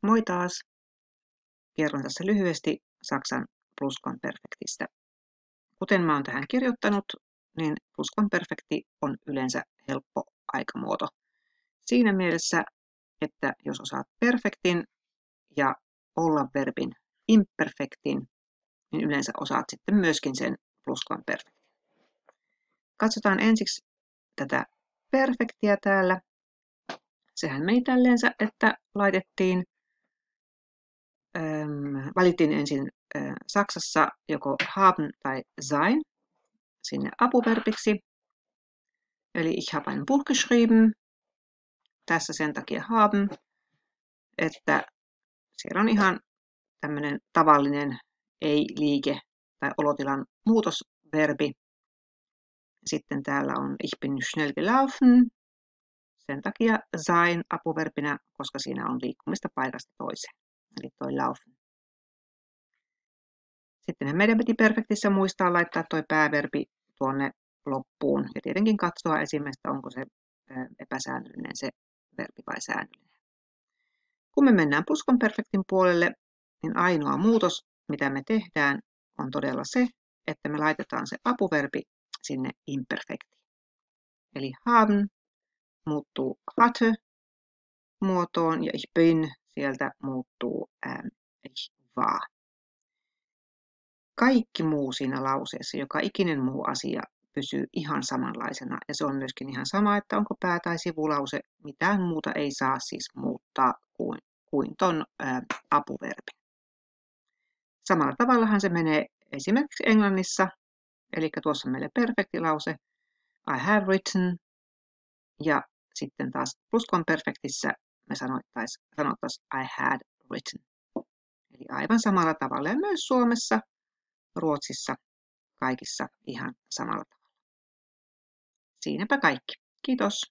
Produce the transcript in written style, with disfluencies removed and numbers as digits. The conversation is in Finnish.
Moi taas! Kerron tässä lyhyesti Saksan pluskonperfektistä. Kuten mä oon tähän kirjoittanut, niin pluskonperfekti on yleensä helppo aikamuoto. Siinä mielessä, että jos osaat perfektin ja olla-verbin imperfektin, niin yleensä osaat sitten myöskin sen pluskonperfektin. Katsotaan ensiksi tätä perfektiä täällä. Sehän meni tälleensä, että valittiin ensin Saksassa joko haben tai sein sinne apuverbiksi. Eli ich habe ein Buch geschrieben. Tässä sen takia haben, että siellä on ihan tämmöinen tavallinen ei-liike tai olotilan muutosverbi. Sitten täällä on ich bin schnell gelaufen. Sen takia sein apuverbinä, koska siinä on liikkumista paikasta toiseen. Eli toi laufen. Sitten meidän piti perfektissä muistaa laittaa toi pääverbi tuonne loppuun ja tietenkin katsoa esimerkiksi, onko se epäsäännöllinen se verbi vai säännöllinen. Kun me mennään pluskonperfektin puolelle, niin ainoa muutos, mitä me tehdään, on todella se, että me laitetaan se apuverbi sinne imperfektiin. Eli haben muuttuu hatte muotoon ja ich bin sieltä muuttuu ich war. Kaikki muu siinä lauseessa, joka ikinen muu asia pysyy ihan samanlaisena. Ja se on myöskin ihan sama, että onko pää- tai sivulause. Mitään muuta ei saa siis muuttaa kuin ton apuverbi. Samalla tavallahan se menee esimerkiksi englannissa. Eli tuossa on meille perfektilause. I have written. Ja sitten taas pluskonperfektissä me sanottaisiin I had written. Eli aivan samalla tavalla ja myös Suomessa, Ruotsissa, kaikissa ihan samalla tavalla. Siinäpä kaikki. Kiitos.